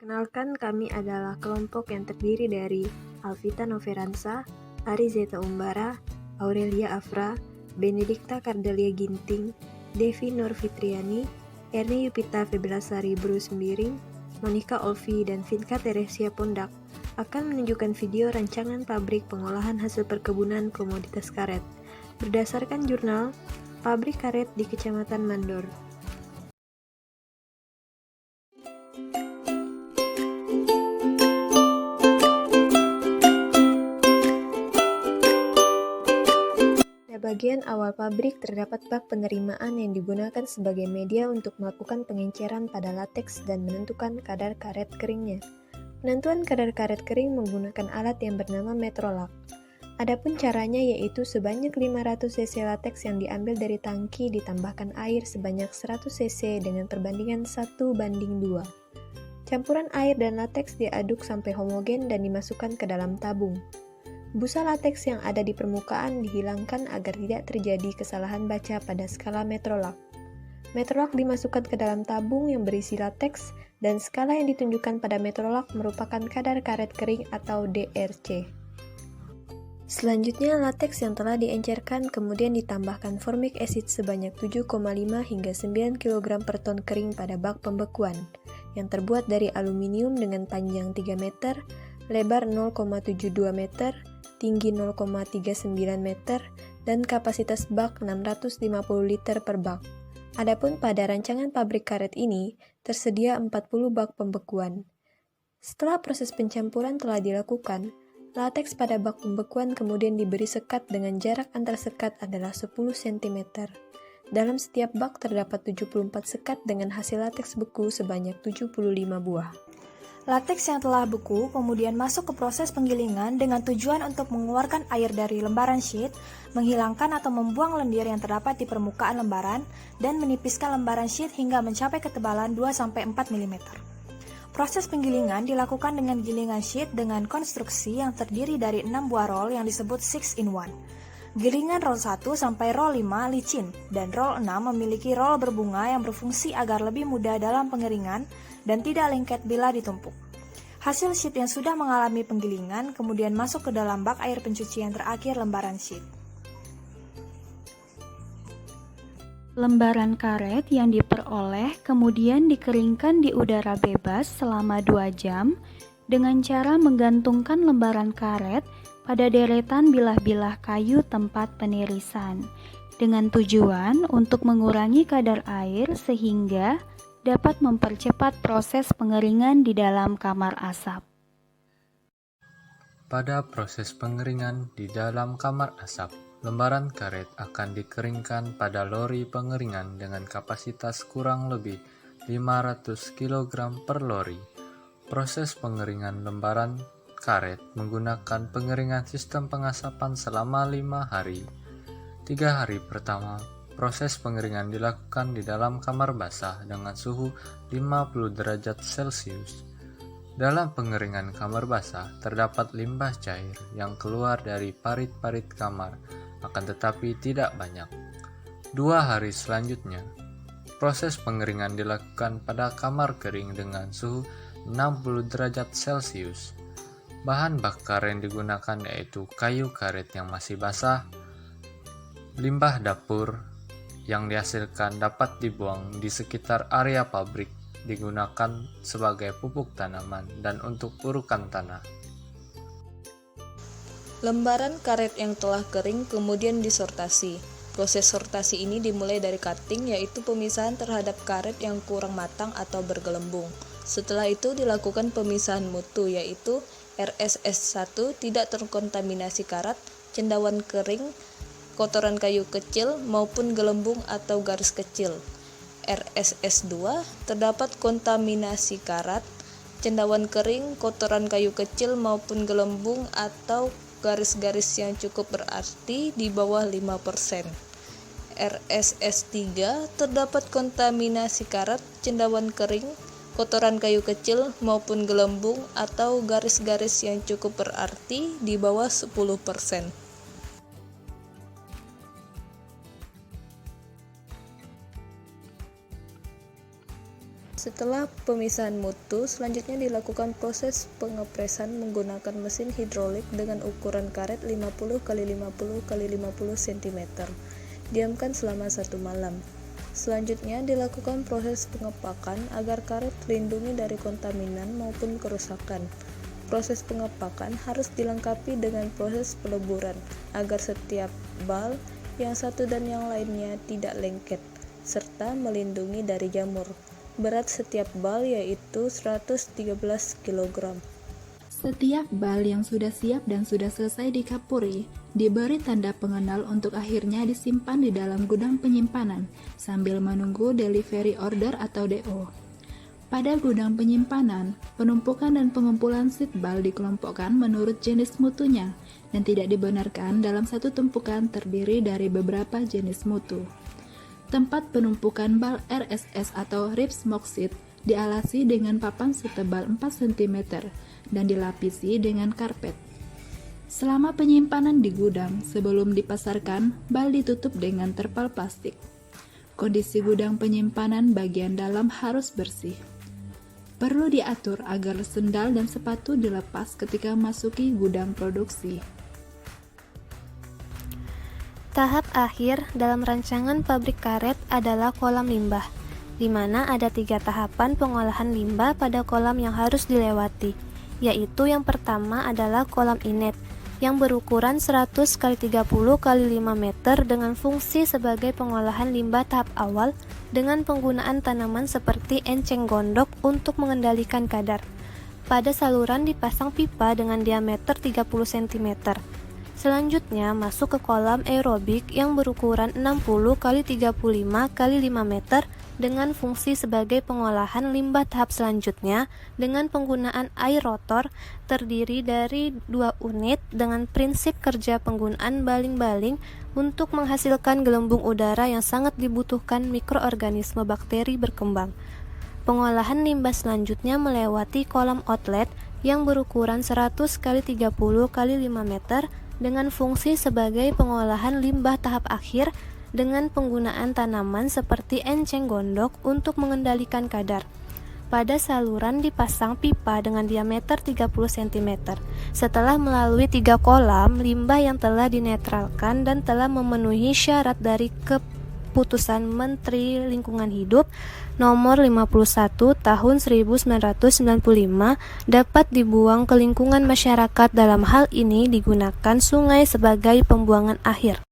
Kenalkan, kami adalah kelompok yang terdiri dari Alvita Noveransa, Ari Zeta Umbara, Aurelia Afra, Benedikta Kardelia Ginting, Devi Nur Fitriani, Erni Yupita Febelasari Bruce Sembiring, Monica Olvi, dan Vinka Teresia Pondak akan menunjukkan video rancangan pabrik pengolahan hasil perkebunan komoditas karet berdasarkan jurnal Pabrik Karet di Kecamatan Mandor. Pada bagian awal pabrik terdapat bak penerimaan yang digunakan sebagai media untuk melakukan pengenceran pada lateks dan menentukan kadar karet keringnya. Penentuan kadar karet kering menggunakan alat yang bernama metrolak. Adapun caranya yaitu sebanyak 500 cc lateks yang diambil dari tangki ditambahkan air sebanyak 100 cc dengan perbandingan 1:2. Campuran air dan lateks diaduk sampai homogen dan dimasukkan ke dalam tabung. Busa lateks yang ada di permukaan dihilangkan agar tidak terjadi kesalahan baca pada skala metrolak. Metrolak dimasukkan ke dalam tabung yang berisi lateks dan skala yang ditunjukkan pada metrolak merupakan kadar karet kering atau DRC. Selanjutnya, lateks yang telah diencerkan kemudian ditambahkan formic acid sebanyak 7,5 hingga 9 kg per ton kering pada bak pembekuan, yang terbuat dari aluminium dengan panjang 3 meter, lebar 0,72 meter, tinggi 0,39 meter, dan kapasitas bak 650 liter per bak. Adapun pada rancangan pabrik karet ini, tersedia 40 bak pembekuan. Setelah proses pencampuran telah dilakukan, lateks pada bak pembekuan kemudian diberi sekat dengan jarak antar sekat adalah 10 cm. Dalam setiap bak terdapat 74 sekat dengan hasil lateks beku sebanyak 75 buah. Lateks yang telah beku kemudian masuk ke proses penggilingan dengan tujuan untuk mengeluarkan air dari lembaran sheet, menghilangkan atau membuang lendir yang terdapat di permukaan lembaran, dan menipiskan lembaran sheet hingga mencapai ketebalan 2-4 mm. Proses penggilingan dilakukan dengan gilingan sheet dengan konstruksi yang terdiri dari 6 buah roll yang disebut 6-in-1. Gilingan roll 1 sampai roll 5 licin, dan roll 6 memiliki roll berbunga yang berfungsi agar lebih mudah dalam pengeringan dan tidak lengket bila ditumpuk. Hasil sheet yang sudah mengalami penggilingan kemudian masuk ke dalam bak air pencucian terakhir lembaran sheet. Lembaran karet yang diperoleh kemudian dikeringkan di udara bebas selama 2 jam dengan cara menggantungkan lembaran karet pada deretan bilah-bilah kayu tempat penirisan dengan tujuan untuk mengurangi kadar air sehingga dapat mempercepat proses pengeringan di dalam kamar asap. Pada proses pengeringan di dalam kamar asap, lembaran karet akan dikeringkan pada lori pengeringan dengan kapasitas kurang lebih 500 kg per lori. Proses pengeringan lembaran karet menggunakan pengeringan sistem pengasapan selama 5 hari. 3 hari pertama, proses pengeringan dilakukan di dalam kamar basah dengan suhu 50 derajat Celcius. Dalam pengeringan kamar basah, terdapat limbah cair yang keluar dari parit-parit kamar, akan tetapi tidak banyak. 2 hari selanjutnya, proses pengeringan dilakukan pada kamar kering dengan suhu 60 derajat Celcius. Bahan bakar yang digunakan yaitu kayu karet yang masih basah. Limbah dapur yang dihasilkan dapat dibuang di sekitar area pabrik, digunakan sebagai pupuk tanaman dan untuk urukan tanah. Lembaran karet yang telah kering kemudian disortasi. Proses sortasi ini dimulai dari cutting, yaitu pemisahan terhadap karet yang kurang matang atau bergelembung. Setelah itu dilakukan pemisahan mutu, yaitu RSS1 tidak terkontaminasi karat, cendawan kering, kotoran kayu kecil maupun gelembung atau garis kecil. RSS2 terdapat kontaminasi karat, cendawan kering, kotoran kayu kecil maupun gelembung atau garis-garis yang cukup berarti di bawah 5%. RSS3 terdapat kontaminasi karat, cendawan kering, kotoran kayu kecil maupun gelembung atau garis-garis yang cukup berarti di bawah 10%. Setelah pemisahan mutu, selanjutnya dilakukan proses pengepresan menggunakan mesin hidrolik dengan ukuran karet 50 x 50 x 50 cm. Diamkan selama 1 malam. Selanjutnya dilakukan proses pengepakan agar karet terlindungi dari kontaminan maupun kerusakan. Proses pengepakan harus dilengkapi dengan proses peleburan agar setiap bal yang satu dan yang lainnya tidak lengket, serta melindungi dari jamur. Berat setiap bal yaitu 113 kg. Setiap bal yang sudah siap dan sudah selesai dikapuri, diberi tanda pengenal untuk akhirnya disimpan di dalam gudang penyimpanan sambil menunggu delivery order atau DO. Pada gudang penyimpanan, penumpukan dan pengumpulan seed bal dikelompokkan menurut jenis mutunya dan tidak dibenarkan dalam satu tumpukan terdiri dari beberapa jenis mutu. Tempat penumpukan bal RSS atau rib smoke seed dialasi dengan papan setebal 4 cm dan dilapisi dengan karpet. Selama penyimpanan di gudang, sebelum dipasarkan, bal ditutup dengan terpal plastik. Kondisi gudang penyimpanan bagian dalam harus bersih. Perlu diatur agar sendal dan sepatu dilepas ketika masuki gudang produksi. Tahap akhir dalam rancangan pabrik karet adalah kolam limbah, di mana ada 3 tahapan pengolahan limbah pada kolam yang harus dilewati, yaitu yang pertama adalah kolam inet, yang berukuran 100 x 30 x 5 meter dengan fungsi sebagai pengolahan limbah tahap awal dengan penggunaan tanaman seperti enceng gondok untuk mengendalikan kadar. Pada saluran dipasang pipa dengan diameter 30 cm. Selanjutnya masuk ke kolam aerobik yang berukuran 60 x 35 x 5 meter dengan fungsi sebagai pengolahan limbah tahap selanjutnya dengan penggunaan air rotor terdiri dari 2 unit dengan prinsip kerja penggunaan baling-baling untuk menghasilkan gelembung udara yang sangat dibutuhkan mikroorganisme bakteri berkembang. Pengolahan limbah selanjutnya melewati kolam outlet yang berukuran 100 x 30 x 5 meter dengan fungsi sebagai pengolahan limbah tahap akhir dengan penggunaan tanaman seperti enceng gondok untuk mengendalikan kadar. Pada saluran dipasang pipa dengan diameter 30 cm. Setelah melalui 3 kolam, limbah yang telah dinetralkan dan telah memenuhi syarat dari Keputusan Menteri Lingkungan Hidup Nomor 51 Tahun 1995 dapat dibuang ke lingkungan masyarakat. Dalam hal ini digunakan sungai sebagai pembuangan akhir.